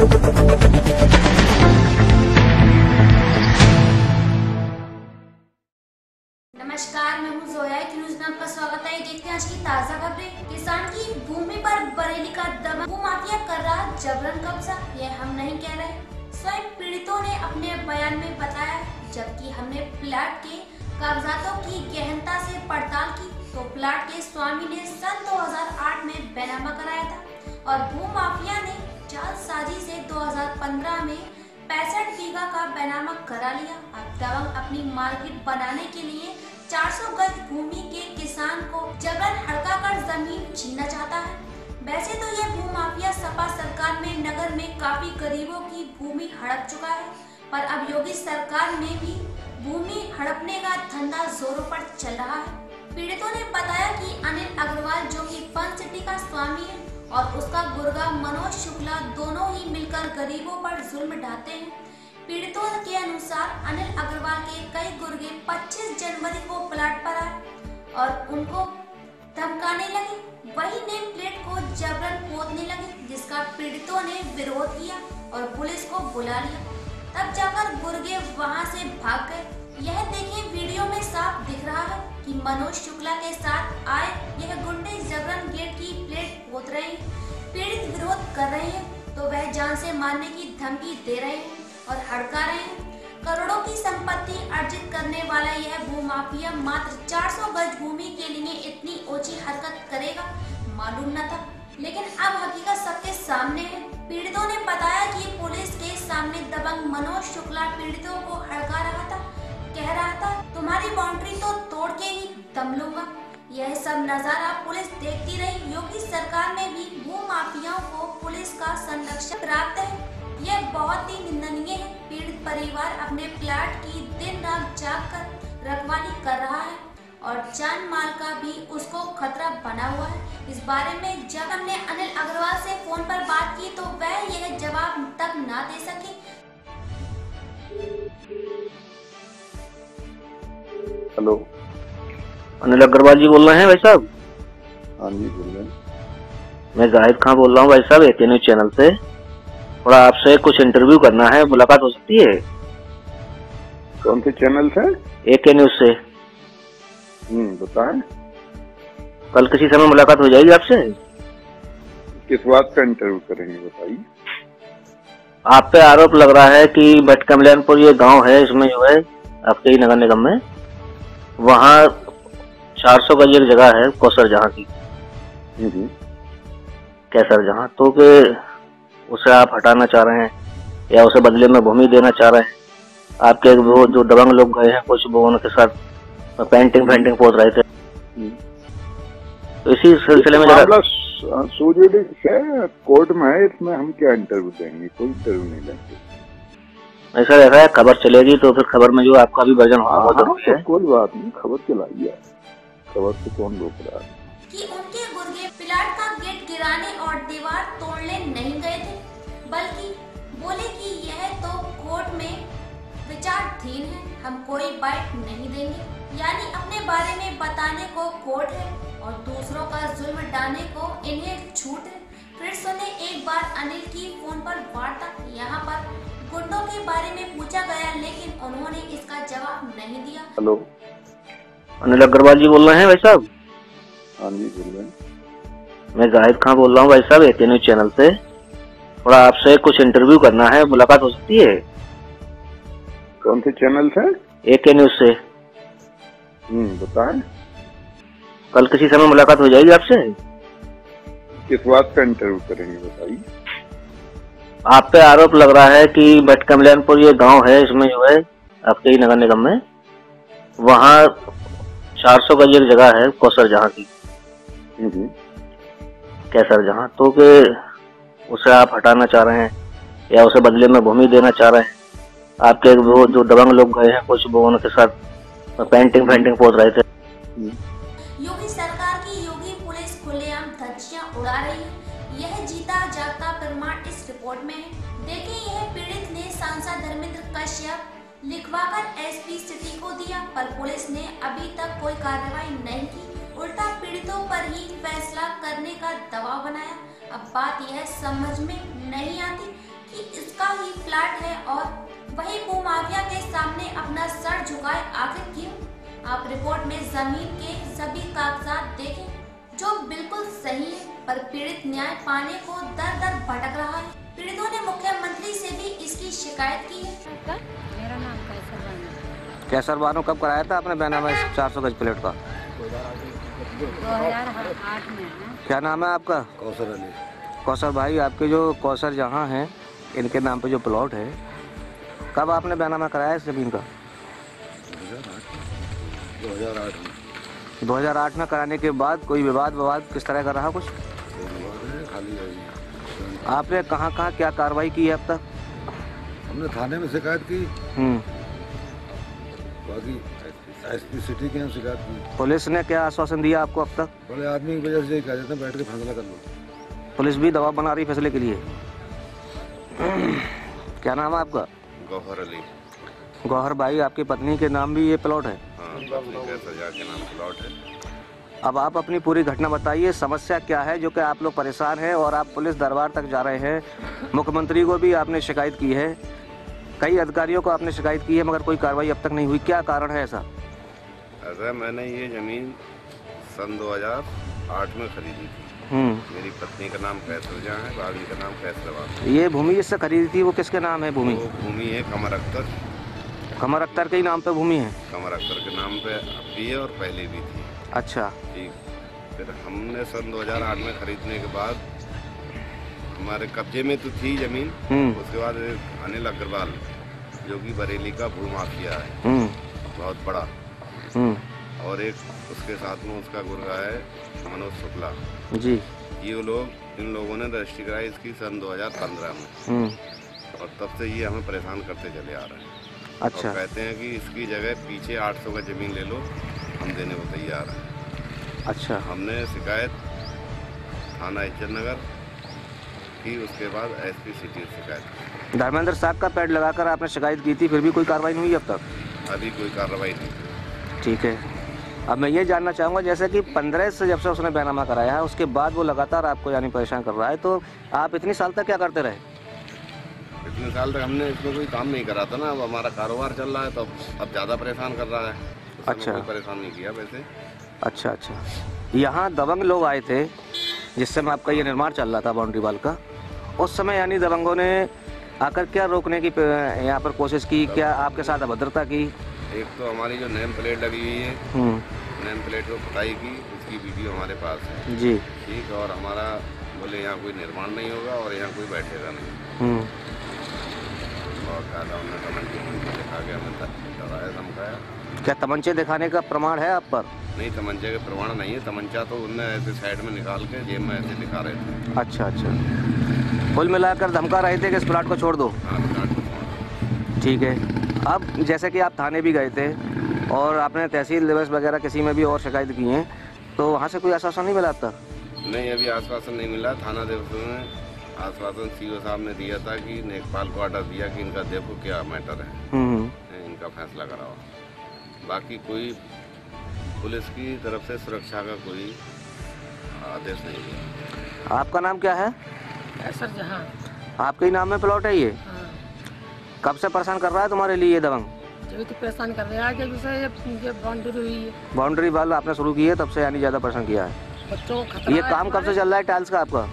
नमस्कार, मैं हूँ जोया। न्यूज में आपका स्वागत है। देखते हैं आज की ताजा खबरें। किसान की भूमि पर बरेली का दबंग भूमाफिया कर रहा जबरन कब्जा। ये हम नहीं कह रहे, स्वयं पीड़ितों ने अपने बयान में बताया। जबकि हमने प्लाट के कागजातों की गहनता से पड़ताल की तो प्लाट के स्वामी ने सन 2008 में बैनामा कराया था और भूमाफिया ने जालसाजी से 2015 में 65 बीघा का बैनामा करा लिया। अब दबंग अपनी मार्केट बनाने के लिए 400 गज भूमि के किसान को जबरन हड़काकर जमीन छीनना चाहता है। वैसे तो यह भूमाफिया सपा सरकार में नगर में काफी गरीबों की भूमि हड़प चुका है, पर अब योगी सरकार में भी भूमि हड़पने का धंधा जोरों पर चल रहा है। पीड़ितों ने बताया कि अनिल अग्रवाल, जो कि फन सिटी का स्वामी है, और उसका गुर्गा मनोज शुक्ला दोनों ही मिलकर गरीबों पर जुल्म ढाते हैं। पीड़ितों के अनुसार अनिल अग्रवाल के कई गुर्गे 25 जनवरी को प्लाट पर आए और उनको धमकाने लगे। वही नेम प्लेट को जबरन पोतने लगे, जिसका पीड़ितों ने विरोध किया और पुलिस को बुला लिया। तब जाकर गुर्गे वहां से भाग गए। यह देखिए, वीडियो में साफ दिख रहा है कि मनोज शुक्ला के साथ आए यह गुंडे जबरन गेट की प्लेट पोत रहे हैं। पीड़ित विरोध कर रहे हैं तो वह जान से मारने की धमकी दे रहे हैं और हड़का रहे हैं। करोड़ों की संपत्ति अर्जित करने वाला यह भूमाफिया मात्र 400 गज भूमि के लिए इतनी ऊंची हरकत करेगा, मालूम न था, लेकिन अब हकीकत सबके सामने है। पीड़ितों ने बताया कि पुलिस के सामने दबंग मनोज शुक्ला पीड़ितों को हड़का रहा था, कह रहा था, तुम्हारी बाउंड्री तो तोड़ के ही दम लूंगा। यह सब नजारा पुलिस देखती रही। योगी सरकार में भी भूमाफियाओं को पुलिस का संरक्षण प्राप्त है। यह बहुत ही निंदनीय है। पीड़ित परिवार अपने प्लाट की दिन रात जागकर रखवाली कर रहा है और जान माल का भी उसको खतरा बना हुआ है। इस बारे में जब हमने अनिल अग्रवाल से फोन पर बात की तो वह यह जवाब तक ना दे सके। हेलो, अनिल अग्रवाल जी बोल रहे हैं भाई साहब? हाँ जी, बोल रहे हैं। मैं जाहिद खान बोल रहा हूँ भाई साहब, AK न्यूज चैनल से। थोड़ा आपसे कुछ इंटरव्यू करना है, मुलाकात हो सकती है? कौन से चैनल से? AK न्यूज से। बताएं। कल किसी समय मुलाकात हो जाएगी आपसे? किस बात का इंटरव्यू करेंगे, बताइए। आप पे आरोप लग रहा है कि भट्ट कमल्याणपुर ये गांव है, इसमें जो है आपके ही नगर निगम में, वहाँ 400 गज एक जगह है कौसर जहाँ की, कैसर जहाँ, तो के उसे आप हटाना चाह रहे हैं या उसे बदले में भूमि देना चाह रहे हैं। आपके वो जो दबंग लोग गए हैं कुछ, वो उनके साथ पेंटिंग पोत रहे थे, तो इसी सिलसिले में कोर्ट में है, इसमेए हम क्या इंटरव्यू देंगे? कोई इंटरव्यू नहीं देंगे। ऐसा है, खबर चलेगी तो फिर खबर में जो आपका भी वर्जन होगा। कोई बात नहीं, खबर चलाइए। खबर से कौन रोक रहा है? कि उनके गुर्गे प्लाट का गेट गिराने और दीवार तोड़ने नहीं गए थे, बल्कि बोले कि यह तो कोर्ट में विचाराधीन है, हम कोई बाइट नहीं देंगे। यानी अपने बारे में बताने को कोर्ट है और दूसरों का जुल्म डालने को इन्हें छूट है। फिर सुने एक बार अनिल की फोन पर वार्ता। यहाँ पर गुंडों के बारे में पूछा गया, लेकिन उन्होंने इसका जवाब नहीं दिया। हेलो, अनिल अग्रवाल जी बोल रहे हैं भाई साहब? हाँ जी, बोल रहे हैं। मैं जाहिद खान बोल रहा हूँ भाई साहब, AK न्यूज चैनल से। थोड़ा आपसे कुछ इंटरव्यू करना है, मुलाकात हो सकती है? कौन से चैनल से? AK न्यूज से। बताएं। कल किसी समय मुलाकात हो जाएगी आपसे? किस बात का इंटरव्यू करेंगे, बताइए। आप पे आरोप लग रहा है कि भट्ट कमल्याणपुर ये गांव है, इसमें जो है आपके ही नगर निगम में, वहाँ 400 गज एक जगह है कौसर जहाँ की, कैसर जहाँ, तो के उसे आप हटाना चाह रहे हैं या उसे बदले में भूमि देना चाह रहे हैं। आपके वो जो दबंग लोग गए हैं कुछ, वो उनके साथ पेंटिंग पोत रहे थे। योगी सरकार की योगी पुलिस खुलेआम धज्जियां उड़ा रही है। यह जीता जागता प्रमाण इस रिपोर्ट में है। देखिए, यह पीड़ित ने सांसद धर्मेंद्र कश्यप लिखवाकर SP सिटी को दिया, पर पुलिस ने अभी तक कोई कार्रवाई नहीं की, उल्टा पीड़ितों पर ही फैसला करने का दबाव बनाया। अब बात यह समझ में नहीं आती कि इसका ही फ्लैट है और वही भूमाफिया के सामने अपना सर झुकाए, आखिर क्यों? आप रिपोर्ट में जमीन के सभी कागजात देखें जो बिल्कुल सही है, पर पीड़ित न्याय पाने को दर दर भटक रहा है। पीड़ितों ने मुख्यमंत्री से भी इसकी शिकायत की है। मेरा नाम कैसर बानो है। कैसर बानो कब कराया था आपने बैनामा 400 गज प्लेट का? 2008 में है। क्या नाम है आपका? कौसर अली। कौसर भाई, आपके जो कौसर जहाँ हैं इनके नाम पे जो प्लॉट है, कब आपने बैनामा कराया इस जमीन का? 2008 में कराने के बाद कोई विवाद किस तरह का रहा कुछ? आपने कहाँ कहाँ क्या कार्रवाई की है अब तक? हमने थाने में शिकायत की, बाकी एसपी सिटी के यहाँ शिकायत की। पुलिस ने क्या आश्वासन दिया आपको अब तक? बड़े आदमी की वजह से कह देते हैं बैठ के फैसला कर लो। पुलिस भी दबाव बना रही फैसले के लिए। क्या नाम है आपका? गौहर अली। गौहर भाई, आपकी पत्नी के नाम भी ये प्लॉट है? हाँ, पत्नी कैसर के नाम प्लॉट है। अब आप अपनी पूरी घटना बताइए, समस्या क्या है जो कि आप लोग परेशान हैं और आप पुलिस दरबार तक जा रहे हैं। मुख्यमंत्री को भी आपने शिकायत की है, कई अधिकारियों को आपने शिकायत की है, मगर कोई कार्रवाई अब तक नहीं हुई। क्या कारण है ऐसा? ऐसा मैंने ये जमीन सन 2008 में खरीदी थी। मेरी पत्नी का नाम कैसर जहाँ है, भाभी का नाम कैसर। ये भूमि जिससे खरीदी थी वो किसके नाम है भूमि? वो भूमि है कमर अख्तर। कमर अख्तर के ही नाम पे भूमि है? कमर अख्तर के नाम पे अब भी है और पहले भी थी। अच्छा। ठीक। फिर हमने सन 2008 में खरीदने के बाद हमारे कब्जे में तो थी जमीन। उसके बाद अनिल अग्रवाल जो कि बरेली का भूमाफिया है, बहुत बड़ा, और एक उसके साथ में उसका गुर्गा है मनोज शुक्ला जी। ये लोग, इन लोगों ने रजिस्ट्री कराई इसकी सन 2015 में, और तब से ये हमें परेशान करते चले आ रहे हैं। अच्छा। और कहते हैं कि इसकी जगह पीछे 800 का जमीन ले लो, हम देने को तैयार हैं। अच्छा। हमने शिकायत थाना इज्जत नगर की, उसके बाद एसपी सिटी शिकायत। धर्मेंद्र साहब का पैड लगाकर आपने शिकायत की थी, फिर भी कोई कार्रवाई नहीं हुई अब तक? अभी कोई कार्रवाई नहीं। ठीक है। अब मैं ये जानना चाहूँगा, जैसे कि 15 से जब से उसने बैनामा कराया है उसके बाद वो लगातार आपको यानी परेशान कर रहा है, तो आप इतनी साल तक क्या करते रहे? इतने साल तक हमने इसमें कोई काम नहीं करा था ना, अब हमारा कारोबार चल रहा है तो अब ज़्यादा परेशान कर रहा है। अच्छा। कोई परेशान नहीं किया वैसे। अच्छा अच्छा। यहाँ दबंग लोग आए थे जिस समय आपका ये निर्माण चल रहा था बाउंड्री वाल का, उस समय यानी दबंगों ने आकर क्या रोकने की यहाँ पर कोशिश की, क्या आपके साथ अभद्रता की? एक तो हमारी जो नेम प्लेट लगी हुई है, नेम प्लेट को खुदाई की, उसकी वीडियो हमारे पास है जी। ठीक। और हमारा बोले यहाँ कोई निर्माण नहीं होगा और यहाँ कोई बैठेगा नहीं। और दिखा के हमें डराया धमकाया। क्या तमंचे दिखाने का प्रमाण है आप पर? नहीं, तमंचे का प्रमाण नहीं है। तमंचा तो उनने ऐसे साइड में निकाल के जेब में ऐसे दिखा रहे थे। अच्छा अच्छा। कुल मिलाकर धमका रहे थे कि इस प्लाट को छोड़ दो? हाँ, प्लाट को छोड़। ठीक है। अब जैसे कि आप थाने भी गए थे और आपने तहसील दिवस वगैरह किसी में भी और शिकायत की है, तो वहाँ से कोई आश्वासन नहीं मिला अब तक? नहीं, अभी आश्वासन नहीं मिला। थाना दिवस में आश्वासन सीओ साहब ने दिया था कि नेकपाल को ऑर्डर दिया कि इनका देखो क्या मैटर है, इनका फैसला कराओ। बाकी कोई पुलिस की तरफ से सुरक्षा का कोई आदेश नहीं दिया। आपका नाम क्या है? कैसर जहाँ। आपके ही नाम में प्लॉट है ये? हाँ। कब से परेशान कर रहा है तुम्हारे लिए ये दबंग? जब तो परेशान कर रहे हैं कि ये बाउंड्री हुई है, बाउंड्री वाल आपने शुरू की है तब से यानी ज़्यादा परेशान किया है। बच्चों को खतरा ये है। काम कब से चल रहा है टाइल्स का आपका?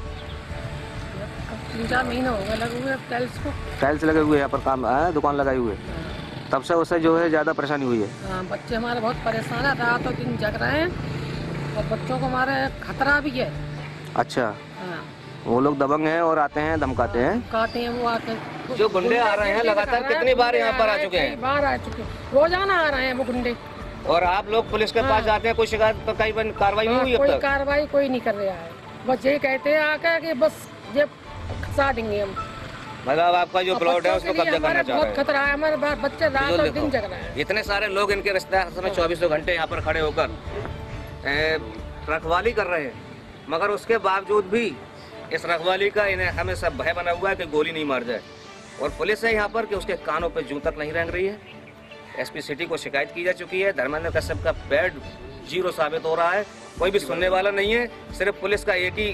3-4 महीने हो गए लगे हुए टाइल्स को। टाइल्स लगे हुए यहाँ पर काम है, दुकान लगाई हुई है, तब से उससे जो है ज़्यादा परेशानी हुई है। हाँ, बच्चे हमारे बहुत परेशान है, रात और दिन जग रहे हैं और बच्चों को हमारे खतरा भी है। अच्छा। हाँ। वो लोग दबंग हैं और आते हैं धमकाते हैं, काटे हैं वो आके। जो गुंडे आ रहे हैं लगातार कितनी बार यहाँ पर आ चुके हैं? कई बार आ चुके हैं, रोजाना आ रहे हैं वो गुंडे। और आप लोग पुलिस के पास जाते हैं, कोई शिकायत पर कई बार कार्रवाई नहीं हुई अब कोई तक? कार्रवाई कोई नहीं कर रहा है, बस ये कहते हैं आकर कि बस ये खसा देंगे हम। मतलब आपका जो प्लॉट है उसको कब्जा करना चाह रहे बहुत खतरा है, हमारे बच्चे रात और दिन जग रहे हैं। इतने सारे लोग इनके रिश्तेदार समय 24 घंटे यहाँ पर खड़े होकर रखवाली कर रहे हैं, मगर उसके बावजूद भी इस रखवाली का इन्हें हमें सब भय बना हुआ है कि गोली नहीं मार जाए। और पुलिस है यहाँ पर कि उसके कानों पे जूं तक नहीं रेंग रही है। एसपी सिटी को शिकायत की जा चुकी है। धर्मेंद्र कश्यप का पैड 0 साबित हो रहा है, कोई भी सुनने वाला नहीं है। सिर्फ पुलिस का एक ही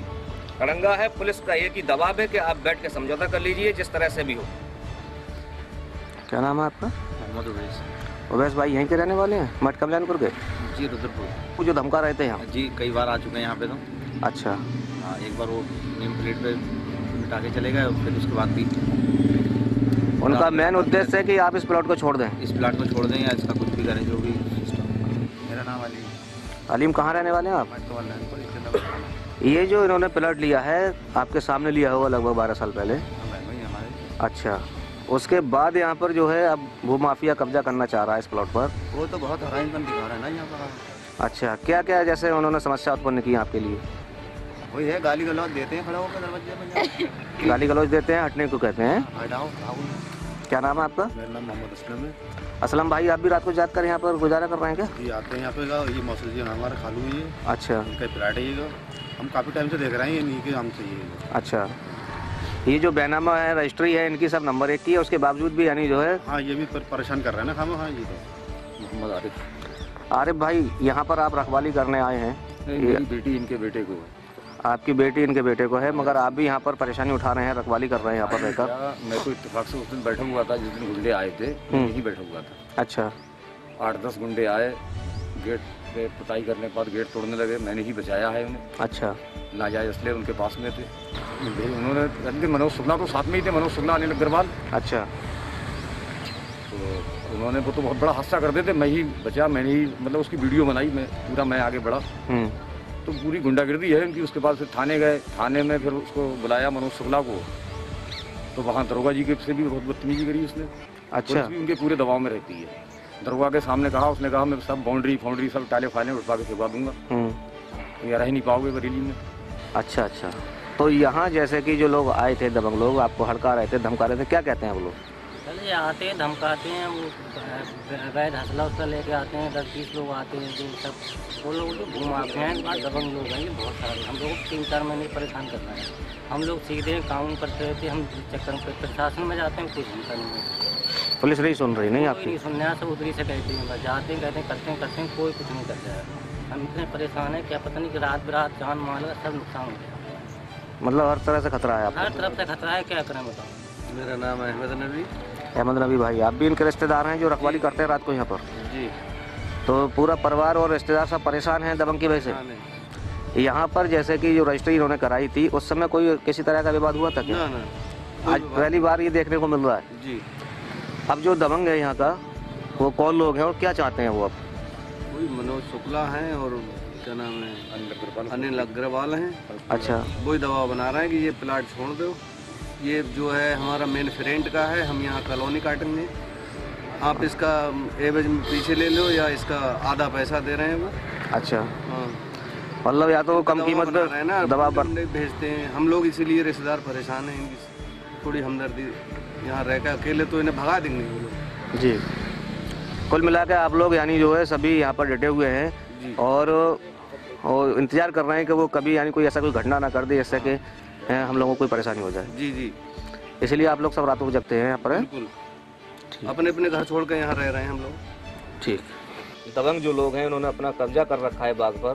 अड़ंगा है। पुलिस का एक ही दबाव है कि आप बैठ के समझौता कर लीजिए जिस तरह से भी हो। क्या नाम है आपका? मोहम्मद उवैस। उवैस भाई यहीं के रहने वाले हैं? मठ कमलानपुर के? जी रुद्रपुर। वो जो धमका रहे थे यहाँ? जी कई बार आ चुके हैं यहाँ पे तो। अच्छा। हाँ, एक बार वो नेम प्लेट पे मिटा के चले गए और फिर उसके बाद भी उनका मेन उद्देश्य है कि आप इस प्लॉट को छोड़ दें। इस प्लाट को छोड़ दें या इसका कुछ भी करें, जो भी सिस्टम। मेरा नाम अली। अलीम, कहाँ रहने वाले हैं आप? मठ कमलानपुर। ये जो इन्होंने प्लॉट लिया है आपके सामने लिया होगा लगभग 12 साल पहले। हमारे अच्छा, उसके बाद यहाँ पर जो है अब भूमाफिया कब्जा करना चाह रहा है इस प्लॉट पर। वो तो बहुत हराइपन दिखा रहा है ना यहाँ पर। अच्छा, क्या क्या जैसे उन्होंने समस्या उत्पन्न की आपके लिए? वही है, गाली गलौज देते हैं खड़ा होकर दरवाजे में। गाली गलौज देते हैं, हटने को कहते हैं। हटाओ। क्या नाम है आपका? मेरा नाम मोहम्मद असलम है। असलम भाई, आप भी रात को जाग कर यहाँ पर गुजारा कर रहे हैं क्या? जी आते हैं यहाँ पे। ये मौसम जी हमारा खालू है ये। अच्छा। उनका प्लाट है ये। हम काफ़ी टाइम से देख रहे हैं, ये नहीं के हम चाहिए। अच्छा, ये जो बैनामा है, रजिस्ट्री है, इनकी सब नंबर 1 की है, उसके बावजूद भी यानी जो है। हाँ, ये भी परेशान कर रहे हैं ना खामा। हाँ, ये तो मोहम्मद आरिफ। आरिफ भाई, यहाँ पर आप रखवाली करने आए हैं? मेरी बेटी इनके बेटे को। आपकी बेटी इनके बेटे को है, मगर आप भी यहाँ पर परेशानी उठा रहे हैं, रखवाली कर रहे हैं यहाँ पर रहकर? मैं तो इत्तेफाक से उस दिन बैठा हुआ था जिस दिन गुंडे आए थे, यही बैठा हुआ था। अच्छा। 8-10 गुंडे आए, गेट पे पुताई करने के बाद गेट तोड़ने लगे। मैंने ही बचाया है उन्हें। अच्छा। नाजायज असले उनके पास में थे। उन्होंने मनोज शुक्ला तो साथ में ही थे, मनोज शुक्ला अनिल अग्रवाल। अच्छा। तो उन्होंने वो तो बहुत बड़ा हादसा कर देते। मैं ही बचा, मैंने ही मतलब उसकी वीडियो बनाई, मैं आगे बढ़ा। तो पूरी गुंडागर्दी है उनकी। उसके बाद फिर थाने गए, थाने में फिर उसको बुलाया मनोज शुक्ला को, तो वहाँ दरोगा जी के से भी बहुत बदतमीजी करी उसने। अच्छा। पुलिस भी उनके पूरे दबाव में रहती है। दरोगा के सामने कहा, उसने कहा मैं सब बाउंड्री सब टाले फाले उठवा के फेंकवा दूंगा, तो यार रह नहीं पाओगे बरेली में। अच्छा अच्छा। तो यहाँ जैसे कि जो लोग आए थे दबंग लोग, आपको हड़का रहे थे, धमका रहे थे, क्या कहते हैं वो लोग? चले आते हैं, धमकाते हैं, वो अवैध हसला उसला लेके आते हैं। 10-20 लोग आते हैं जो सब वो लोग जो घुमाते हैं, दबंग लोग हैं ये बहुत सारे। हम लोग 3-4 महीने परेशान करना है। हम लोग सीधे कानून करते रहते हैं, हम चक्कर में प्रशासन में जाते हैं, कुछ होता नहीं है। पुलिस नहीं सुन रही? नहीं आपकी नहीं सुनने, सब उधरी से कहते हैं, बस जाते हैं, कहते हैं, करते हैं, कोई कुछ नहीं करता है। हम इतने परेशान हैं, क्या पता नहीं कि रात बिरात जान माल का सब नुकसान हो गया। मतलब हर तरह से खतरा है आपको? हर तरफ से खतरा है, क्या करें बताओ। मेरा नाम है अहमद नबी। अहमद नबी भाई, आप भी इनके रिश्तेदार हैं जो रखवाली करते हैं रात को यहाँ पर? जी। तो पूरा परिवार और रिश्तेदार सब परेशान हैं दबंग की वजह से? यहाँ पर जैसे कि जो रजिस्ट्री इन्होंने कराई थी उस समय कोई किसी तरह का विवाद हुआ था क्या? ना। आज पहली बार ये देखने को मिल रहा है। जी। अब जो दबंग है यहाँ का, वो कौन लोग हैं और क्या चाहते हैं वो? अब कोई मनोज शुक्ला हैं और क्या नाम है अनिल अग्रवाल हैं। अच्छा। वही दबाव बना रहे हैं कि ये प्लाट छोड़ दो, ये जो है हमारा मेन फ्रेंड का है, हम यहाँ कॉलोनी काटेंगे, आप इसका एवज में पीछे ले लो या इसका आधा पैसा दे रहे हैं वो। अच्छा। हाँ, मतलब या तो कम कीमत पे दबाव पर भेजते हैं हम लोग, इसीलिए रिश्तेदार परेशान हैं। इनकी थोड़ी हमदर्दी, यहाँ रह कर अकेले तो इन्हें भगा देंगे वो लोग। जी। कुल मिला के आप लोग यानी जो है सभी यहाँ पर डटे हुए हैं और इंतजार कर रहे हैं कि वो कभी यानी कोई ऐसा कोई घटना ना कर दे जिससे कि हम लोगों को कोई परेशानी हो जाए। जी जी। इसलिए आप लोग सब रातों को जगते हैं यहाँ पर? बिल्कुल। अपने अपने घर छोड़ कर यहाँ रह रहे हैं हम लोग। ठीक। दबंग जो लोग हैं उन्होंने अपना कब्जा कर रखा है बाग पर,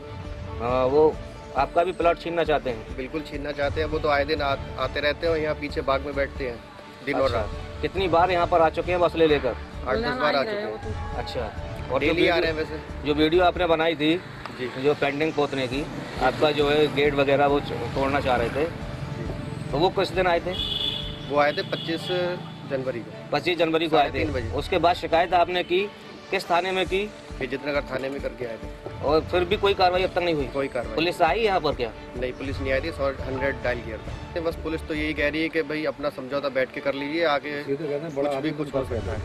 वो आपका भी प्लॉट छीनना चाहते हैं? बिल्कुल छीनना चाहते हैं। वो तो आए दिन आते रहते हैं और यहाँ पीछे बाग में बैठते हैं दिन और रात। कितनी बार यहाँ पर आ चुके हैं मसले लेकर? 8-10 बार आ चुके हैं। अच्छा। और डेली आ रहे हैं वैसे। जो वीडियो आपने बनाई थी जो पेंडिंग पोतने की, आपका जो है गेट वगैरह वो तोड़ना चाह रहे थे, तो वो किस दिन आए थे? वो आए थे 25 जनवरी को। 25 जनवरी को आए थे। उसके बाद शिकायत आपने की किस थाने में की? विजयनगर थाने में करके आए थे। और फिर भी कोई कार्रवाई अब तक नहीं हुई? कोई कार्रवाई। पुलिस आई यहाँ पर क्या? नहीं, पुलिस नहीं आई थी। 100 डायल किया था। बस पुलिस तो यही कह रही है कि भाई अपना समझौता बैठ के कर लीजिए, आगे कुछ हो सकता है,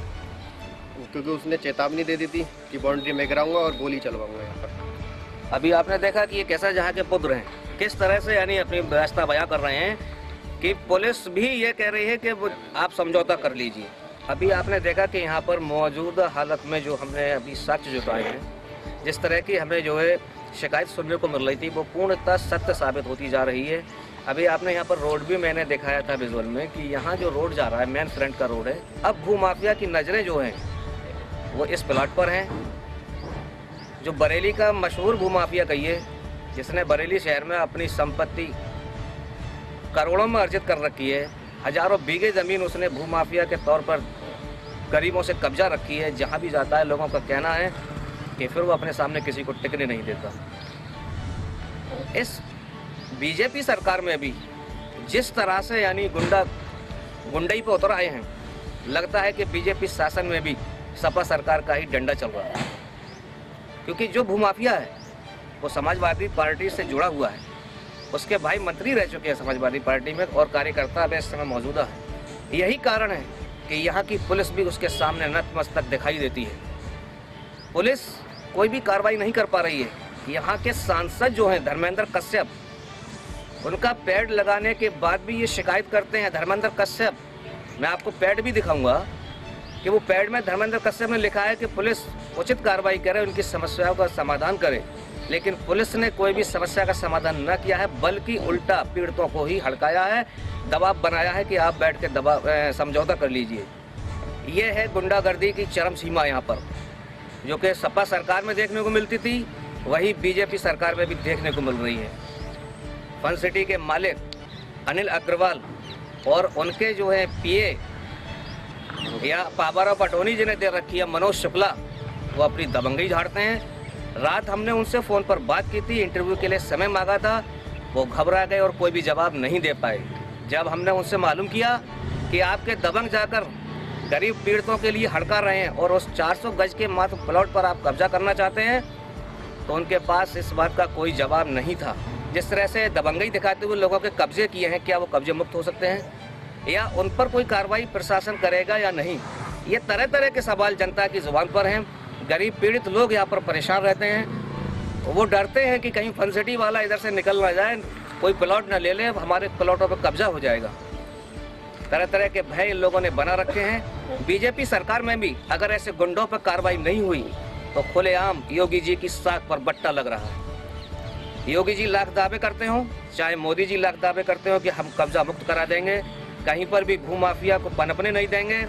क्योंकि उसने चेतावनी दे दी थी कि बाउंड्री में गिराऊंगा और गोली चलवाऊंगा यहाँ पर। अभी आपने देखा कि ये कैसा जहाँ के पुत्र हैं किस तरह से यानी अपनी व्यवस्था बयां कर रहे हैं कि पुलिस भी ये कह रही है कि वो आप समझौता कर लीजिए। अभी आपने देखा कि यहाँ पर मौजूदा हालत में जो हमने अभी साक्ष्य जुटाए हैं, जिस तरह की हमें जो है शिकायत सुनने को मिल रही थी, वो पूर्णतः सत्य साबित होती जा रही है। अभी आपने यहाँ पर रोड भी मैंने दिखाया था विजुअल में कि यहाँ जो रोड जा रहा है मेन फ्रंट का रोड है। अब भूमाफिया की नज़रें जो हैं वो इस प्लाट पर हैं। जो बरेली का मशहूर भूमाफिया कहिए, जिसने बरेली शहर में अपनी संपत्ति करोड़ों में अर्जित कर रखी है। हजारों बीघे ज़मीन उसने भूमाफिया के तौर पर गरीबों से कब्जा रखी है। जहाँ भी जाता है लोगों का कहना है कि फिर वो अपने सामने किसी को टिकने नहीं देता। इस बीजेपी सरकार में भी जिस तरह से यानी गुंडई पे उतर आए हैं, लगता है कि बीजेपी शासन में भी सपा सरकार का ही डंडा चल रहा है। क्योंकि जो भूमाफिया है वो समाजवादी पार्टी से जुड़ा हुआ है। उसके भाई मंत्री रह चुके हैं समाजवादी पार्टी में और कार्यकर्ता अब इस समय मौजूदा है। यही कारण है कि यहाँ की पुलिस भी उसके सामने नतमस्तक दिखाई देती है। पुलिस कोई भी कार्रवाई नहीं कर पा रही है। यहाँ के सांसद जो हैं धर्मेंद्र कश्यप, उनका पैड लगाने के बाद भी ये शिकायत करते हैं। धर्मेंद्र कश्यप, मैं आपको पैड भी दिखाऊंगा कि वो पैड में धर्मेंद्र कश्यप ने लिखा है कि पुलिस उचित कार्रवाई करे, उनकी समस्याओं का समाधान करे। लेकिन पुलिस ने कोई भी समस्या का समाधान न किया है, बल्कि उल्टा पीड़ितों को ही हड़काया है, दबाव बनाया है कि आप बैठ के समझौता कर लीजिए। ये है गुंडागर्दी की चरम सीमा यहाँ पर, जो कि सपा सरकार में देखने को मिलती थी, वही बीजेपी सरकार में भी देखने को मिल रही है। फन सिटी के मालिक अनिल अग्रवाल और उनके जो है पीए या पावरा पटोनी जिन्हें दे रखी है मनोज शुक्ला, वो अपनी दबंगई झाड़ते हैं। रात हमने उनसे फ़ोन पर बात की थी, इंटरव्यू के लिए समय मांगा था, वो घबरा गए और कोई भी जवाब नहीं दे पाए। जब हमने उनसे मालूम किया कि आपके दबंग जाकर गरीब पीड़ितों के लिए हड़का रहे हैं और उस 400 गज के मात्र प्लॉट पर आप कब्जा करना चाहते हैं, तो उनके पास इस बात का कोई जवाब नहीं था। जिस तरह से दबंगई दिखाते हुए लोगों के कब्जे किए हैं, क्या वो कब्जे मुक्त हो सकते हैं या उन पर कोई कार्रवाई प्रशासन करेगा या नहीं? ये तरह तरह के सवाल जनता की जुबान पर हैं। गरीब पीड़ित लोग यहाँ पर परेशान रहते हैं। वो डरते हैं कि कहीं फन सिटी वाला इधर से निकल ना जाए, कोई प्लॉट न ले ले, हमारे प्लॉटों पर कब्जा हो जाएगा। तरह तरह के भय इन लोगों ने बना रखे हैं। बीजेपी सरकार में भी अगर ऐसे गुंडों पर कार्रवाई नहीं हुई तो खुलेआम योगी जी की साख पर बट्टा लग रहा है। योगी जी लाख दावे करते हो, चाहे मोदी जी लाख दावे करते हो कि हम कब्जा मुक्त करा देंगे, कहीं पर भी भूमाफिया को पनपने नहीं देंगे।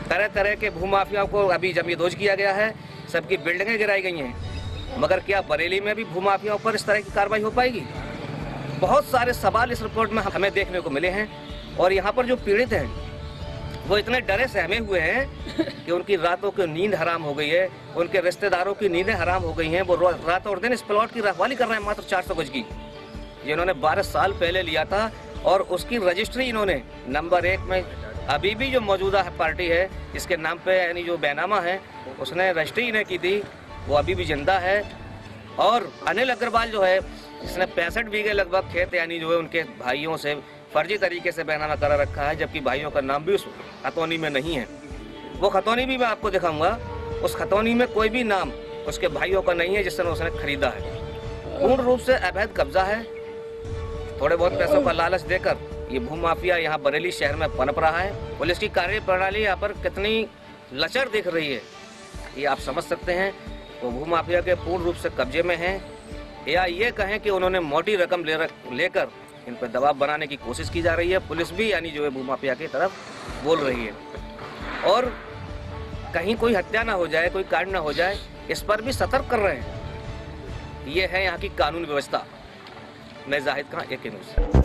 तरह तरह के भूमाफिया को अभी जमींदोज किया गया है, सबकी बिल्डिंगें गिराई गई हैं, मगर क्या बरेली में भी भूमाफियाओं पर इस तरह की कार्रवाई हो पाएगी? बहुत सारे सवाल इस रिपोर्ट में हमें देखने को मिले हैं। और यहाँ पर जो पीड़ित हैं वो इतने डरे सहमे हुए हैं कि उनकी रातों की नींद हराम हो गई है, उनके रिश्तेदारों की नींदें हराम हो गई हैं। वो रात और दिन इस प्लॉट की रखवाली कर रहे हैं, मात्र 400 गज की, जिन्होंने 12 साल पहले लिया था। और उसकी रजिस्ट्री इन्होंने नंबर 1 में अभी भी जो मौजूदा पार्टी है इसके नाम पे यानी जो बैनामा है उसने रजिस्ट्री इन्हें की थी, वो अभी भी जिंदा है। और अनिल अग्रवाल जो है इसने 65 बीघे लगभग खेत यानी जो है उनके भाइयों से फर्जी तरीके से बैनामा करा रखा है, जबकि भाइयों का नाम भी उस खतौनी में नहीं है। वो खतौनी भी मैं आपको दिखाऊंगा, उस खतौनी में कोई भी नाम उसके भाइयों का नहीं है जिसने उसने खरीदा है। पूर्ण रूप से अवैध कब्जा है। थोड़े बहुत पैसों का लालच देकर ये भूमाफिया यहाँ बरेली शहर में पनप रहा है। पुलिस की कार्यप्रणाली यहाँ पर कितनी लचर दिख रही है ये आप समझ सकते हैं। वो भूमाफिया के पूर्ण रूप से कब्जे में हैं, या ये कहें कि उन्होंने मोटी रकम लेकर इन पर दबाव बनाने की कोशिश की जा रही है। पुलिस भी यानी जो है भूमाफिया की तरफ बोल रही है। और कहीं कोई हत्या ना हो जाए, कोई कांड ना हो जाए, इस पर भी सतर्क कर रहे हैं। ये है यहाँ की कानून व्यवस्था। मैं जाहिद खान, AK न्यूज़।